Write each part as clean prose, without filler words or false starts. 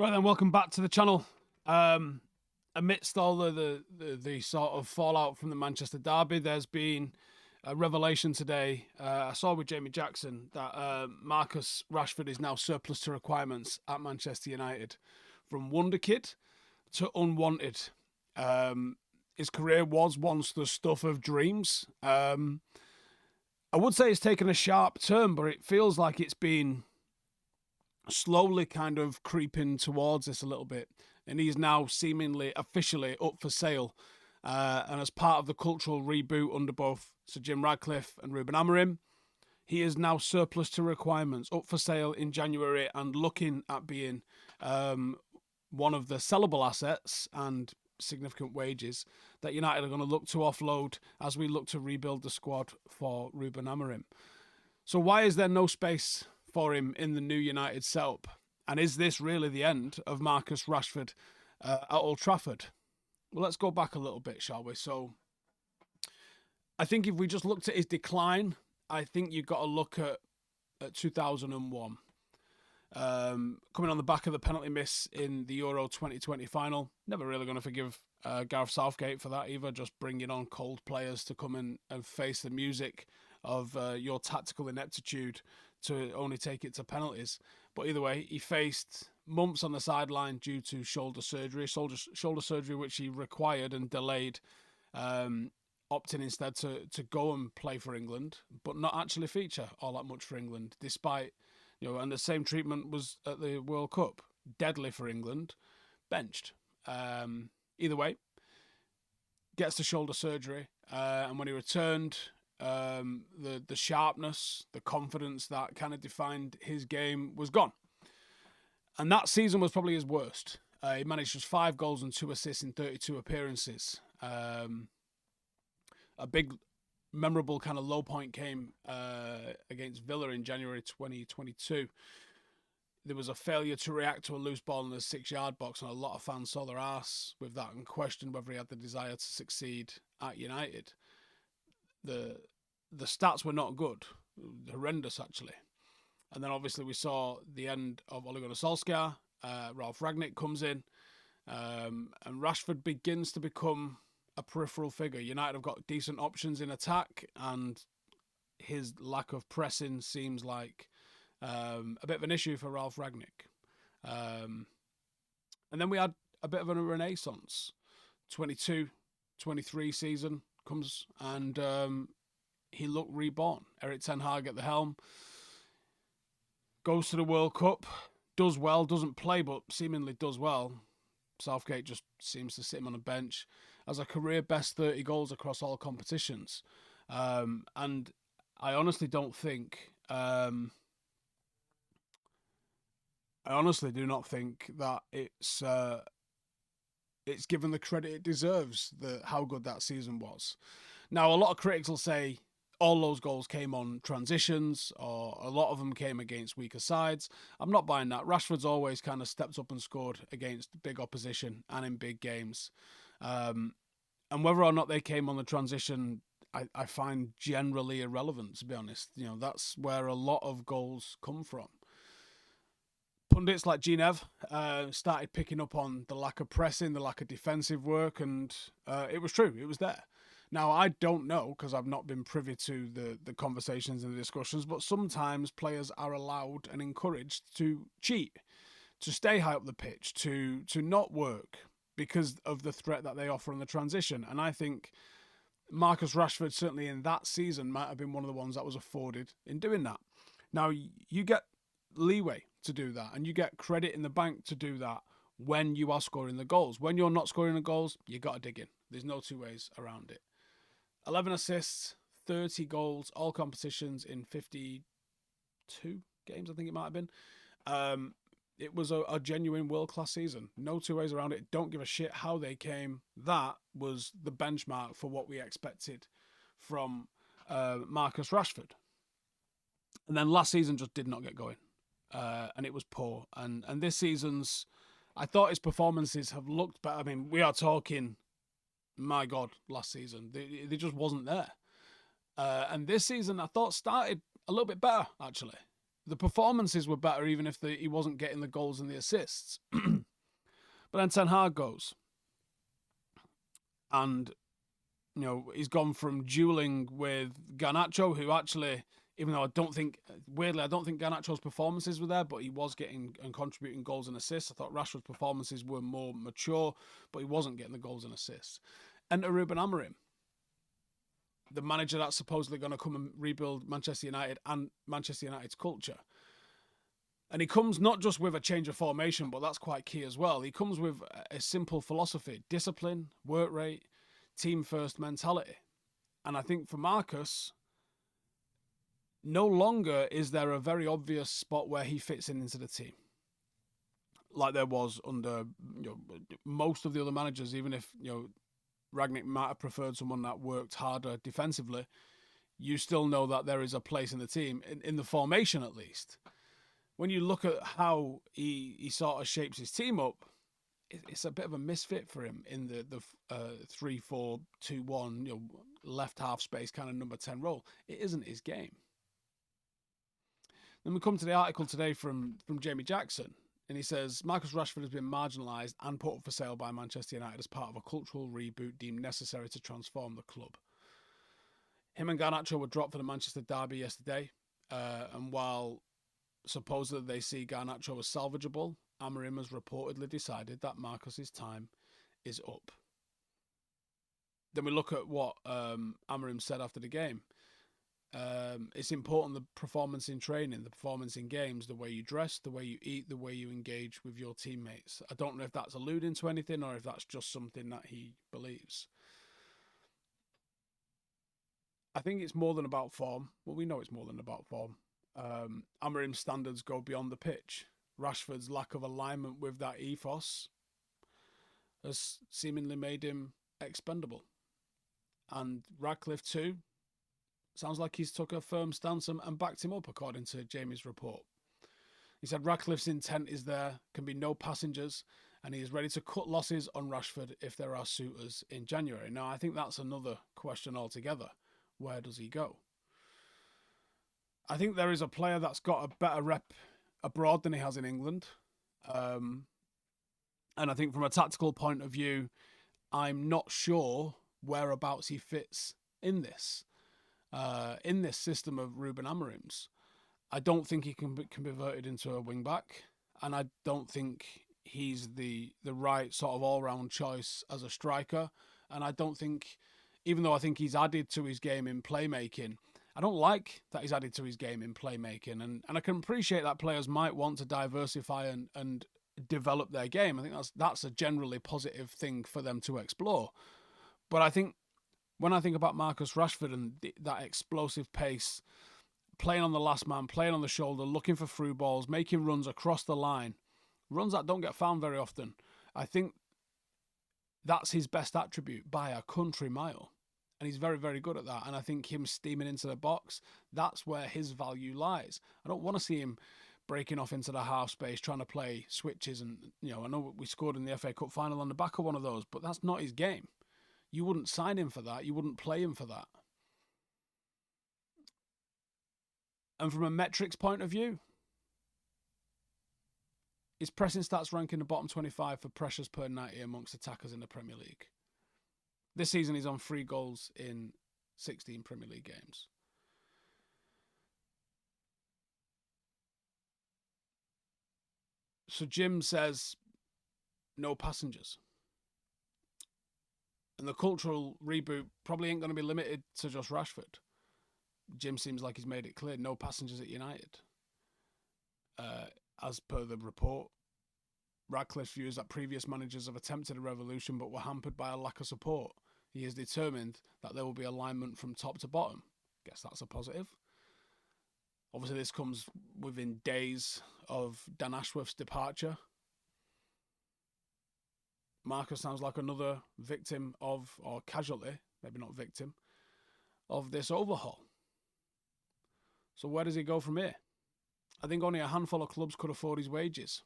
Right then, welcome back to the channel. Amidst all the sort of fallout from the Manchester derby, there's been a revelation today. I saw with Jamie Jackson that Marcus Rashford is now surplus to requirements at Manchester United, from wonder kid to unwanted. His career was once the stuff of dreams. I would say it's taken a sharp turn, but it feels like it's been slowly kind of creeping towards this a little bit, and he's now seemingly officially up for sale, and as part of the cultural reboot under both Sir Jim Ratcliffe and Ruben Amorim, he is now surplus to requirements, up for sale in January, and looking at being one of the sellable assets and significant wages that United are going to look to offload as we look to rebuild the squad for Ruben Amorim. So why is there no space for him in the new United setup? And is this really the end of Marcus Rashford at Old Trafford? Well, let's go back a little bit, shall we? So I think if we just looked at his decline, I think you've got to look at 2001. Coming on the back of the penalty miss in the Euro 2020 final. Never really going to forgive Gareth Southgate for that either, just bringing on cold players to come in and face the music of your tactical ineptitude to only take it to penalties. But either way, he faced months on the sideline due to shoulder surgery which he required and delayed, opting instead to go and play for England, but not actually feature all that much for England, despite, and the same treatment was at the World Cup. Deadly for England, benched. Either way, gets the shoulder surgery, and when he returned, the sharpness, the confidence that kind of defined his game was gone. And that season was probably his worst. He managed just 5 goals and 2 assists in 32 appearances. A big, memorable kind of low point came against Villa in January 2022. There was a failure to react to a loose ball in the 6-yard box, and a lot of fans saw their arse with that and questioned whether he had the desire to succeed at United. The stats were not good, horrendous actually. And then obviously we saw the end of Ole Gunnar Solskjaer. Ralf Rangnick comes in, and Rashford begins to become a peripheral figure. United have got decent options in attack, and his lack of pressing seems like a bit of an issue for Ralf Rangnick. And then we had a bit of a renaissance. 22-23 season comes, and he looked reborn. Erik ten Hag at the helm. Goes to the World Cup. Does well. Doesn't play, but seemingly does well. Southgate just seems to sit him on a bench. Has a career best 30 goals across all competitions. And I honestly don't think... I honestly do not think that it's given the credit it deserves, how good that season was. Now, a lot of critics will say all those goals came on transitions, or a lot of them came against weaker sides. I'm not buying that. Rashford's always kind of stepped up and scored against big opposition and in big games. And whether or not they came on the transition, I find generally irrelevant, to be honest. That's where a lot of goals come from. Pundits like Genev started picking up on the lack of pressing, the lack of defensive work, and it was true. It was there. Now, I don't know, because I've not been privy to the conversations and the discussions, but sometimes players are allowed and encouraged to cheat, to stay high up the pitch, to not work because of the threat that they offer in the transition. And I think Marcus Rashford, certainly in that season, might have been one of the ones that was afforded in doing that. Now, you get leeway to do that, and you get credit in the bank to do that when you are scoring the goals. When you're not scoring the goals, you got to dig in. There's no two ways around it. 11 assists, 30 goals, all competitions in 52 games, I think it might have been. It was a genuine world-class season. No two ways around it. Don't give a shit how they came. That was the benchmark for what we expected from Marcus Rashford. And then last season just did not get going. And it was poor. And this season's, I thought his performances have looked better. I mean, we are talking, my God, last season. They just wasn't there. And this season, I thought started a little bit better, actually. the performances were better, even if he wasn't getting the goals and the assists. But then Ten Hag goes, and he's gone from dueling with Garnacho, who actually, even though I don't think Garnacho's performances were there, but he was getting and contributing goals and assists. I thought Rashford's performances were more mature, but he wasn't getting the goals and assists. Enter Ruben Amorim, the manager that's supposedly going to come and rebuild Manchester United and Manchester United's culture. And he comes not just with a change of formation, but that's quite key as well. He comes with a simple philosophy: discipline, work rate, team first mentality. And I think for Marcus, no longer is there a very obvious spot where he fits into the team, like there was under most of the other managers. Even if Rangnick might have preferred someone that worked harder defensively, you still know that there is a place in the team, in the formation at least. When you look at how he sort of shapes his team up, it's a bit of a misfit for him in the 3-4-2-1, left half space kind of number 10 role. It isn't his game. Then we come to the article today from Jamie Jackson, and he says Marcus Rashford has been marginalised and put up for sale by Manchester United as part of a cultural reboot deemed necessary to transform the club. Him and Garnacho were dropped for the Manchester derby yesterday, and while supposedly they see Garnacho as salvageable, Amorim has reportedly decided that Marcus's time is up. Then we look at what Amorim said after the game. It's important, the performance in training, the performance in games, the way you dress, the way you eat, the way you engage with your teammates. I don't know if that's alluding to anything or if that's just something that he believes. I think it's more than about form. Well, we know it's more than about form. Amorim's standards go beyond the pitch. Rashford's lack of alignment with that ethos has seemingly made him expendable. And Ratcliffe too, sounds like he's took a firm stance and backed him up, according to Jamie's report. He said Ratcliffe's intent is there can be no passengers, and he is ready to cut losses on Rashford if there are suitors in January. Now, I think that's another question altogether. Where does he go? I think there is a player that's got a better rep abroad than he has in England. And I think from a tactical point of view, I'm not sure whereabouts he fits in this system of Ruben Amorim's. I don't think he can be converted into a wing back, and I don't think he's the right sort of all-round choice as a striker. And I don't think, even though I think he's added to his game in playmaking, I don't like that he's added to his game in playmaking. And I can appreciate that players might want to diversify and develop their game. I think that's a generally positive thing for them to explore. But I think when I think about Marcus Rashford and that explosive pace, playing on the last man, playing on the shoulder, looking for through balls, making runs across the line, runs that don't get found very often, I think that's his best attribute by a country mile. And he's very, very good at that. And I think him steaming into the box, that's where his value lies. I don't want to see him breaking off into the half space, trying to play switches. And, I know we scored in the FA Cup final on the back of one of those, but that's not his game. You wouldn't sign him for that. You wouldn't play him for that. And from a metrics point of view, his pressing stats rank in the bottom 25 for pressures per 90 amongst attackers in the Premier League. This season, he's on 3 goals in 16 Premier League games. So Jim says, no passengers. And the cultural reboot probably ain't going to be limited to just Rashford. Jim seems like he's made it clear, no passengers at United. As per the report, Ratcliffe views that previous managers have attempted a revolution but were hampered by a lack of support. He is determined that there will be alignment from top to bottom. Guess that's a positive. Obviously, this comes within days of Dan Ashworth's departure. Marcus sounds like another victim of, or casualty, maybe not victim, of this overhaul. So where does he go from here? I think only a handful of clubs could afford his wages.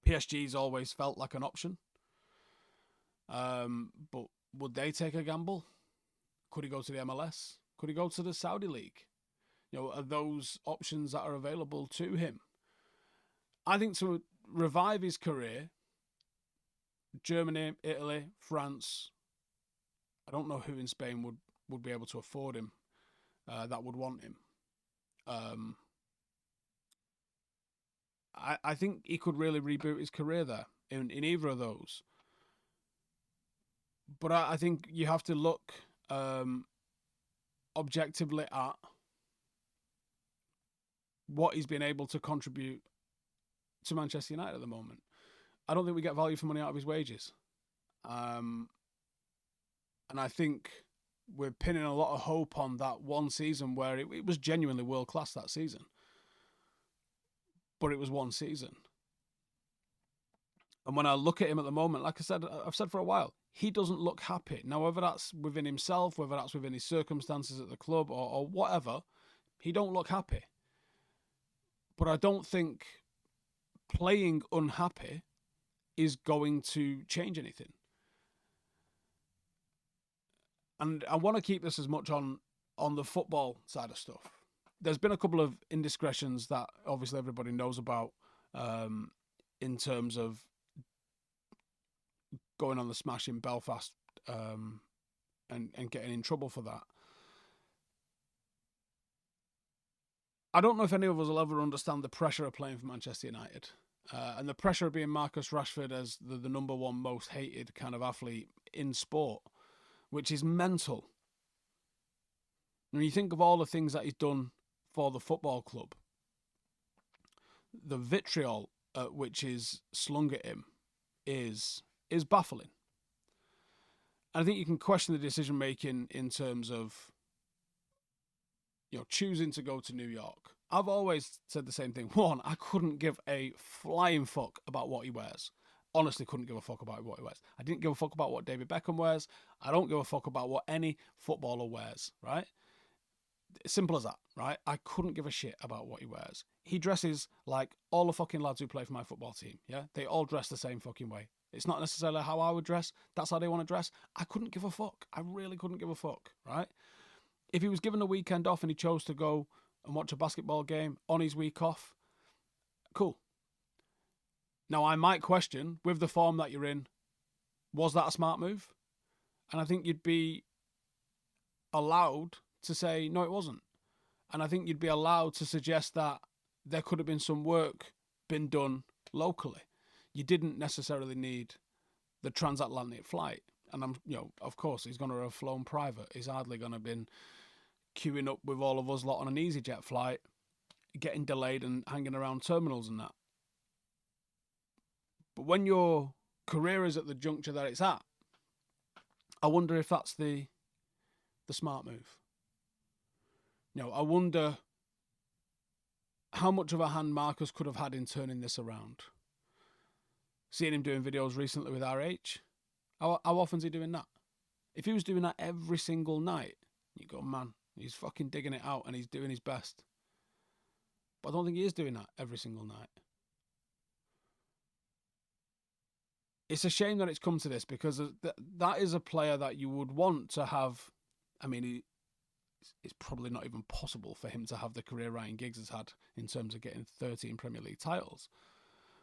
PSG's always felt like an option. But would they take a gamble? Could he go to the MLS? Could he go to the Saudi League? are those options that are available to him? I think to revive his career, Germany, Italy, France. I don't know who in Spain would be able to afford him, that would want him. I think he could really reboot his career there in either of those. But I think you have to look objectively at what he's been able to contribute to Manchester United at the moment. I don't think we get value for money out of his wages. And I think we're pinning a lot of hope on that one season where it was genuinely world class that season. But it was one season. And when I look at him at the moment, like I've said for a while, he doesn't look happy. Now, whether that's within himself, whether that's within his circumstances at the club or whatever, he don't look happy. But I don't think playing unhappy is going to change anything. And I want to keep this as much on the football side of stuff. There's been a couple of indiscretions that obviously everybody knows about in terms of going on the smash in Belfast and getting in trouble for that. I don't know if any of us will ever understand the pressure of playing for Manchester United and the pressure of being Marcus Rashford as the number one most hated kind of athlete in sport, which is mental. When you think of all the things that he's done for the football club, the vitriol which is slung at him is baffling. And I think you can question the decision making in terms of choosing to go to New York. I've always said the same thing. One, I couldn't give a flying fuck about what he wears. Honestly, couldn't give a fuck about what he wears. I didn't give a fuck about what David Beckham wears. I don't give a fuck about what any footballer wears, right? Simple as that, right? I couldn't give a shit about what he wears. He dresses like all the fucking lads who play for my football team, yeah? They all dress the same fucking way. It's not necessarily how I would dress. That's how they want to dress. I couldn't give a fuck. I really couldn't give a fuck, right? If he was given a weekend off and he chose to go and watch a basketball game on his week off, cool. Now, I might question, with the form that you're in, was that a smart move? And I think you'd be allowed to say, no, it wasn't. And I think you'd be allowed to suggest that there could have been some work been done locally. You didn't necessarily need the transatlantic flight. And of course, he's going to have flown private. He's hardly going to have been queuing up with all of us lot on an EasyJet flight, getting delayed and hanging around terminals and that. But when your career is at the juncture that it's at, I wonder if that's the smart move. I wonder how much of a hand Marcus could have had in turning this around. Seeing him doing videos recently with RH, how often is he doing that? If he was doing that every single night, you go, man, he's fucking digging it out and he's doing his best. But I don't think he is doing that every single night. It's a shame that it's come to this because that is a player that you would want to have. I mean, it's probably not even possible for him to have the career Ryan Giggs has had in terms of getting 13 Premier League titles.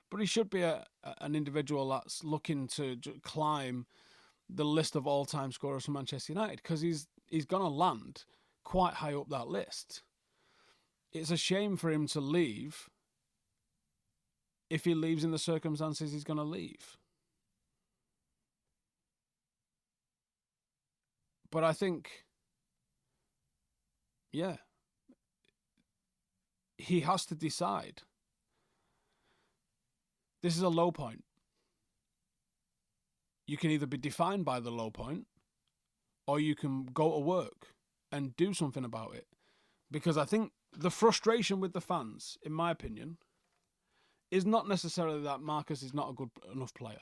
But he should be an individual that's looking to climb the list of all-time scorers for Manchester United because he's going to land quite high up that list. It's a shame for him to leave if he leaves in the circumstances he's going to leave. But I think, yeah, he has to decide. This is a low point. You can either be defined by the low point or you can go to work and do something about it. Because I think the frustration with the fans, in my opinion, is not necessarily that Marcus is not a good enough player.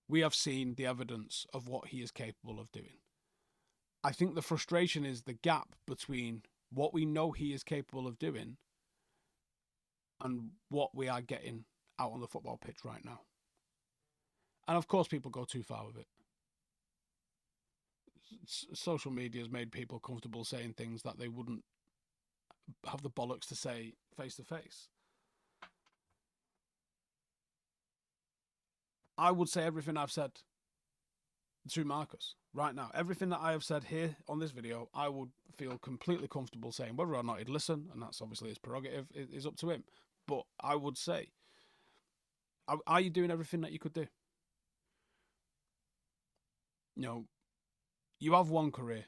We have seen the evidence of what he is capable of doing. I think the frustration is the gap between what we know he is capable of doing and what we are getting out on the football pitch right now. And of course people go too far with it. Social media has made people comfortable saying things that they wouldn't have the bollocks to say face to face. I would say everything I've said to Marcus right now. Everything that I have said here on this video, I would feel completely comfortable saying. Whether or not he'd listen, and that's obviously his prerogative, is up to him. But I would say, are you doing everything that you could do? You know, you have one career.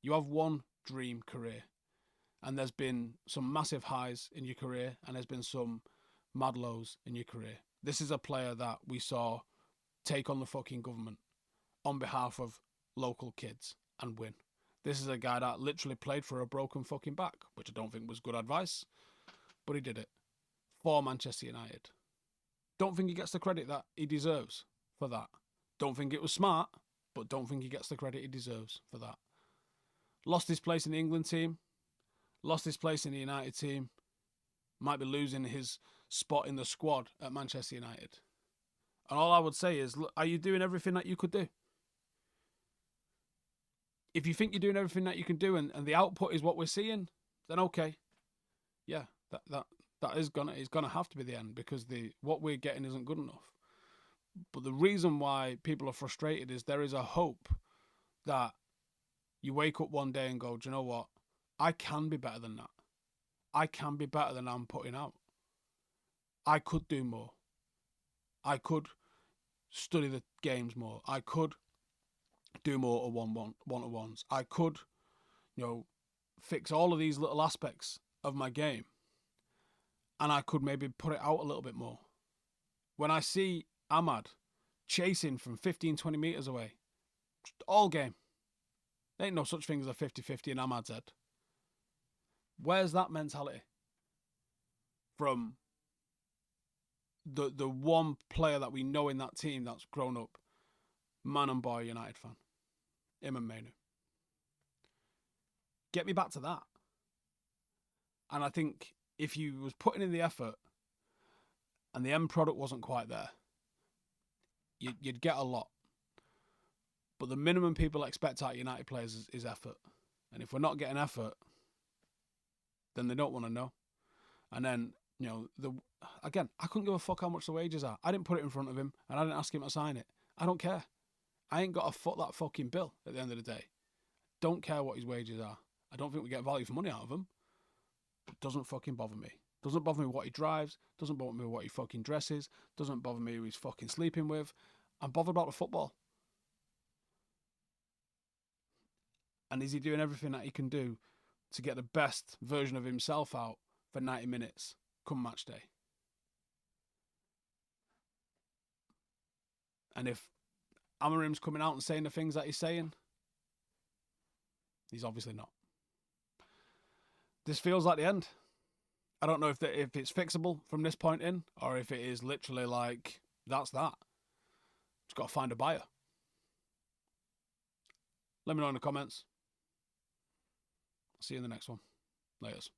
You have one dream career. And there's been some massive highs in your career, and there's been some mad lows in your career. This is a player that we saw take on the fucking government on behalf of local kids and win. This is a guy that literally played for a broken fucking back, which I don't think was good advice, but he did it for Manchester United. Don't think he gets the credit that he deserves for that. Don't think it was smart, but don't think he gets the credit he deserves for that. Lost his place in the England team, lost his place in the United team, might be losing his spot in the squad at Manchester United. And all I would say is, look, are you doing everything that you could do? If you think you're doing everything that you can do and the output is what we're seeing, then okay. Yeah, that is gonna have to be the end, because what we're getting isn't good enough. But the reason why people are frustrated is there is a hope that you wake up one day and go, do you know what? I can be better than that. I can be better than I'm putting out. I could do more. I could study the games more. I could do more one-to-ones. I could, fix all of these little aspects of my game, and I could maybe put it out a little bit more. When I see Ahmad chasing from 15, 20 metres away, all game, there ain't no such thing as a 50-50 in Ahmad's head. Where's that mentality from the one player that we know in that team that's grown up, man and boy United fan, him and Mainu? Get me back to that. And I think if you was putting in the effort and the end product wasn't quite there, you'd get a lot. But the minimum people expect out of United players is effort. And if we're not getting effort, then they don't want to know. And then, again, I couldn't give a fuck how much the wages are. I didn't put it in front of him, and I didn't ask him to sign it. I don't care. I ain't got to foot that fucking bill at the end of the day. Don't care what his wages are. I don't think we get value for money out of him. It doesn't fucking bother me. Doesn't bother me what he drives. Doesn't bother me what he fucking dresses. Doesn't bother me who he's fucking sleeping with. I'm bothered about the football. And is he doing everything that he can do to get the best version of himself out for 90 minutes come match day? And if Amorim's coming out and saying the things that he's saying, he's obviously not. This feels like the end. I don't know if it's fixable from this point in, or if it is literally like, that's that. Just got to find a buyer. Let me know in the comments. See you in the next one. Laters.